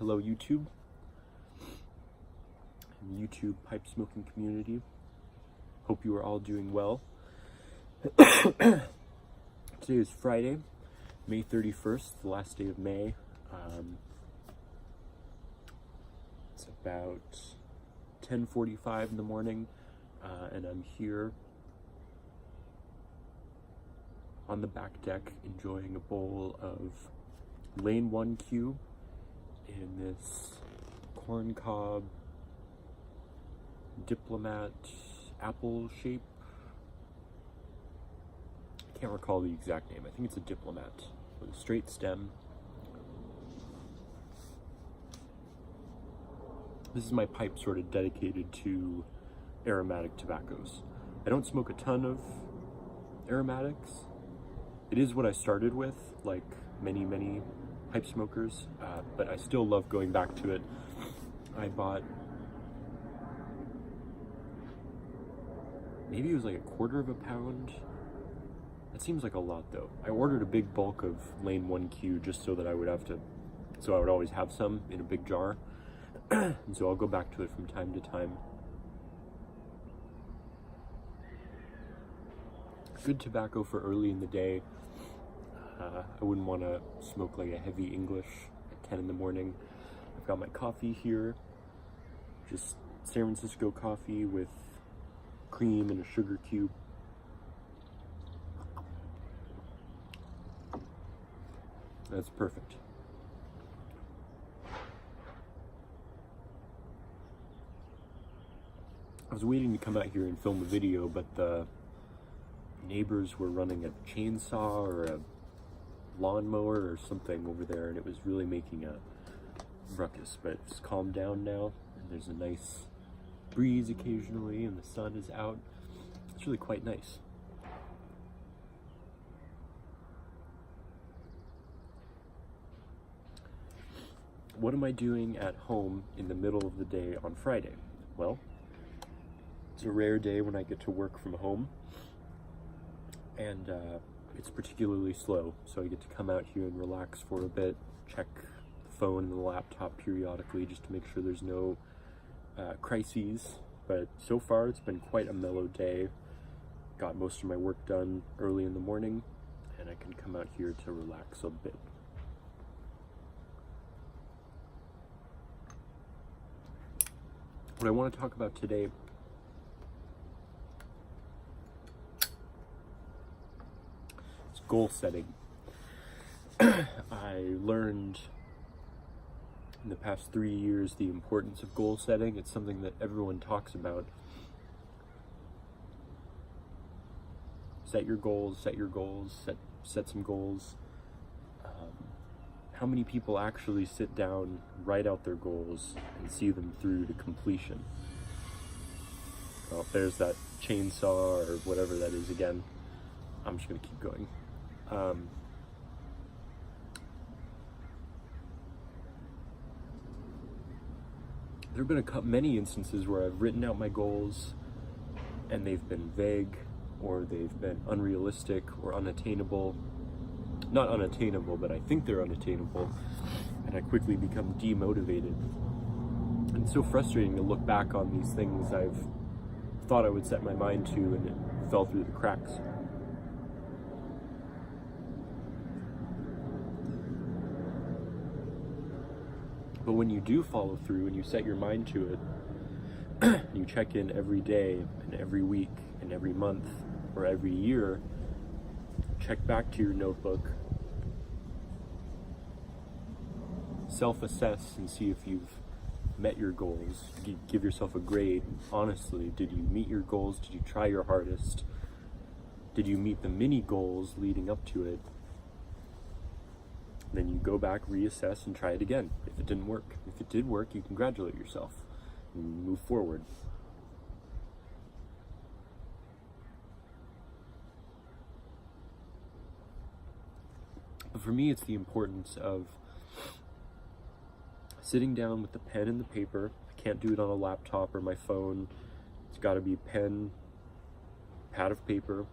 Hello YouTube, and YouTube pipe smoking community. Hope you are all doing well. Today is Friday, May 31st, the last day of May. It's about 10:45 in the morning, and I'm here on the back deck enjoying a bowl of Lane 1Q in this corncob diplomat apple shape. I can't recall the exact name. I think it's a diplomat with a straight stem. This is my pipe sort of dedicated to aromatic tobaccos. I don't smoke a ton of aromatics. It is what I started with, like many pipe smokers, but I still love going back to it. I bought, maybe it was like a quarter of a pound. That seems like a lot though. I ordered a big bulk of Lane 1Q just so that I would always have some in a big jar. And so I'll go back to it from time to time. Good tobacco for early in the day. I wouldn't want to smoke like a heavy English at 10 in the morning. I've got my coffee here, just San Francisco coffee with cream and a sugar cube. That's perfect. I was waiting to come out here and film a video, but the neighbors were running a chainsaw or a lawnmower or something over there, and it was really making a ruckus. But it's calmed down now, and there's a nice breeze occasionally, and the sun is out. It's really quite nice. What am I doing at home in the middle of the day on Friday? Well, it's a rare day when I get to work from home, and it's particularly slow, so I get to come out here and relax for a bit, check the phone and the laptop periodically just to make sure there's no crises. But so far it's been quite a mellow day. Got most of my work done early in the morning, and I can come out here to relax a bit. What I want to talk about today is goal setting. I learned in the past 3 years the importance of goal setting. It's something that everyone talks about. Set your goals, set some goals. How many people actually sit down, write out their goals, and see them through to completion? Well, there's that chainsaw or whatever that is again. I'm just gonna keep going. There have been many instances where I've written out my goals and they've been vague, or they've been unrealistic or unattainable. Not unattainable, but I think they're unattainable, and I quickly become demotivated. And it's so frustrating to look back on these things I've thought I would set my mind to, and it fell through the cracks. But when you do follow through and you set your mind to it, and you check in every day and every week and every month or every year, check back to your notebook, self-assess and see if you've met your goals. Give yourself a grade. Honestly, did you meet your goals? Did you try your hardest? Did you meet the mini goals leading up to it? Then you go back, reassess, and try it again if it didn't work. If it did work, you congratulate yourself and move forward. But for me, it's the importance of sitting down with the pen and the paper. I can't do it on a laptop or my phone. It's got to be pen, pad of paper.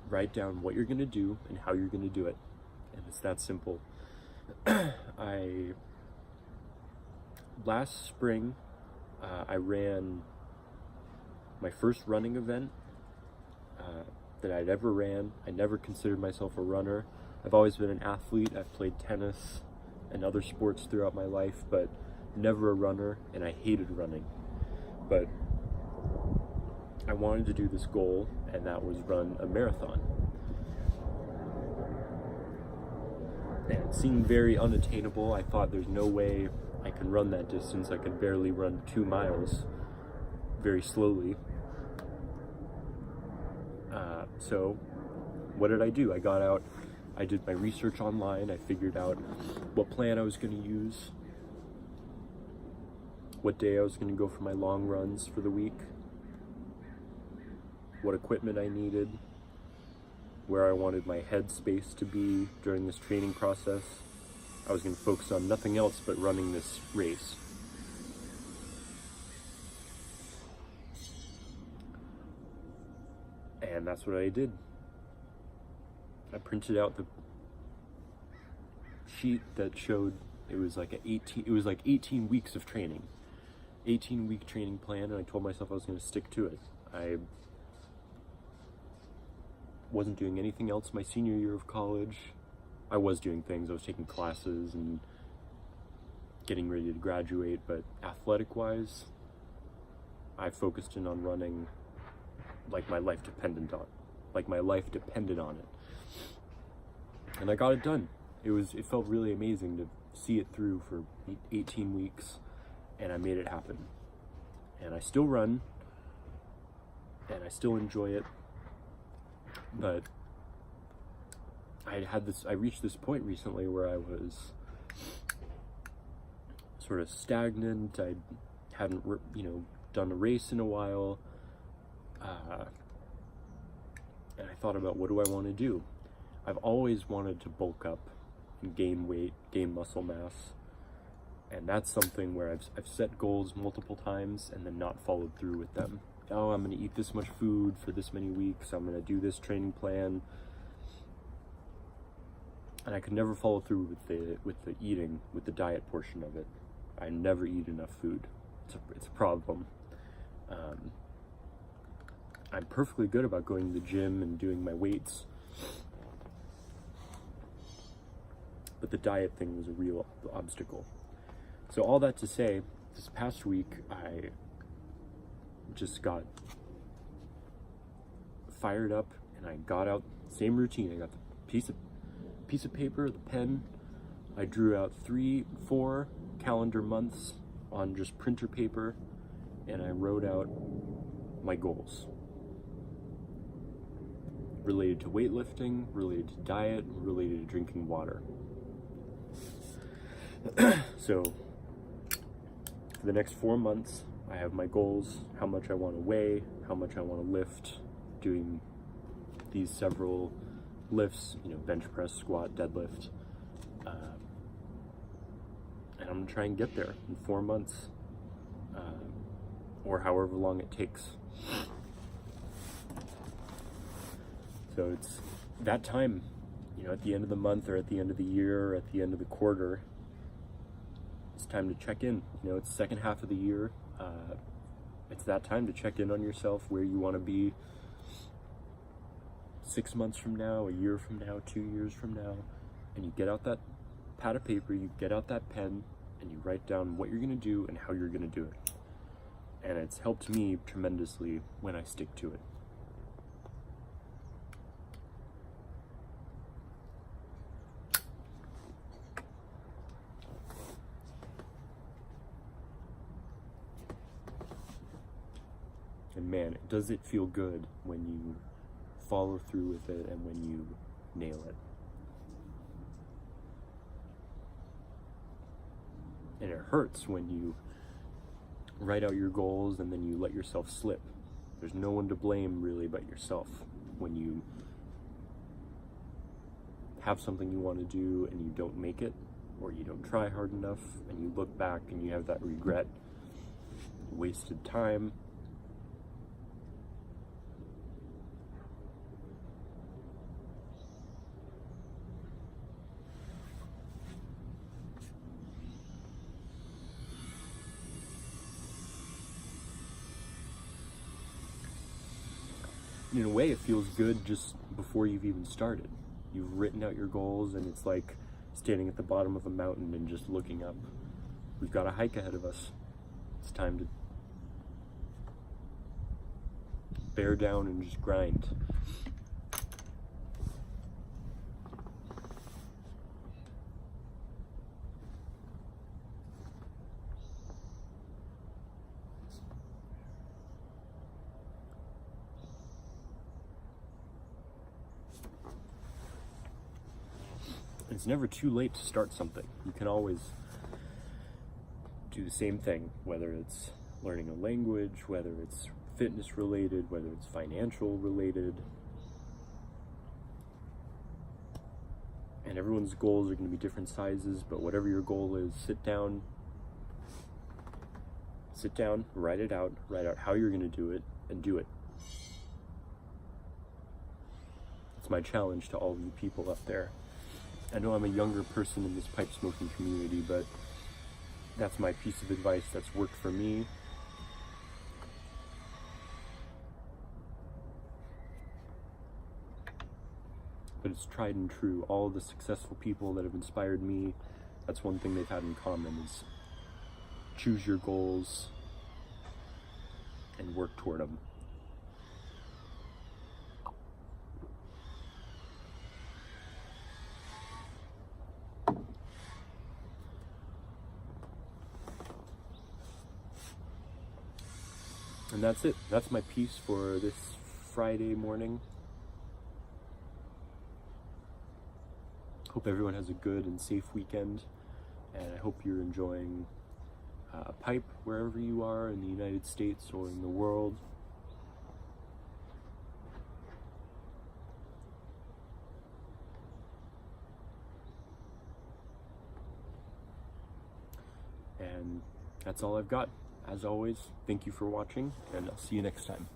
Write down what you're going to do and how you're going to do it. And it's that simple. Last spring, I ran my first running event that I'd ever ran. I never considered myself a runner. I've always been an athlete. I've played tennis and other sports throughout my life, but never a runner, and I hated running. But I wanted to do this goal, and that was run a marathon. And it seemed very unattainable. I thought there's no way I can run that distance. I could barely run 2 miles very slowly. So what did I do? I got out, I did my research online, I figured out what plan I was going to use, what day I was going to go for my long runs for the week, what equipment I needed, where I wanted my headspace to be during this training process. I was going to focus on nothing else but running this race. And that's what I did. I printed out the sheet that showed it was like 18 weeks of training. 18-week training plan, and I told myself I was going to stick to it. I wasn't doing anything else my senior year of college. I was doing things. I was taking classes and getting ready to graduate, but athletic-wise, I focused in on running like my life depended on it. And I got it done. It felt really amazing to see it through for 18 weeks, and I made it happen. And I still run, and I still enjoy it, but I reached this point recently where I was sort of stagnant. I hadn't, done a race in a while. And I thought about, what do I want to do? I've always wanted to bulk up and gain weight, gain muscle mass. And that's something where I've set goals multiple times and then not followed through with them. Oh, I'm going to eat this much food for this many weeks. I'm going to do this training plan. And I could never follow through with the eating, with the diet portion of it. I never eat enough food. It's a problem. I'm perfectly good about going to the gym and doing my weights, but the diet thing was a real obstacle. So all that to say, this past week I just got fired up, and I got out, same routine. I got the piece of paper, the pen. I drew out 3-4 calendar months on just printer paper, and I wrote out my goals related to weightlifting, related to diet, related to drinking water. So for the next 4 months, I have my goals, how much I want to weigh, how much I want to lift, doing these several lifts, bench press, squat, deadlift. And I'm going to try and get there in 4 months, or however long it takes. So it's that time, at the end of the month, or at the end of the year, or at the end of the quarter, it's time to check in. It's the second half of the year. It's that time to check in on yourself, where you want to be 6 months from now, a year from now, 2 years from now. And you get out that pad of paper, you get out that pen, and you write down what you're going to do and how you're going to do it. And it's helped me tremendously when I stick to it. And man, does it feel good when you follow through with it and when you nail it. And it hurts when you write out your goals and then you let yourself slip. There's no one to blame really but yourself when you have something you want to do and you don't make it, or you don't try hard enough, and you look back and you have that regret, wasted time. in a way, it feels good just before you've even started. You've written out your goals, and it's like standing at the bottom of a mountain and just looking up. We've got a hike ahead of us. It's time to bear down and just grind. It's never too late to start something. You can always do the same thing, whether it's learning a language, whether it's fitness related, whether it's financial related. And everyone's goals are going to be different sizes, but whatever your goal is, sit down, write it out, write out how you're going to do it, and do it. It's my challenge to all of you people up there. I know I'm a younger person in this pipe smoking community, but that's my piece of advice that's worked for me. But it's tried and true. All of the successful people that have inspired me, that's one thing they've had in common, is choose your goals and work toward them. And that's it. That's my piece for this Friday morning. Hope everyone has a good and safe weekend, and I hope you're enjoying a pipe wherever you are in the United States or in the world. And that's all I've got. As always, thank you for watching, and I'll see you next time.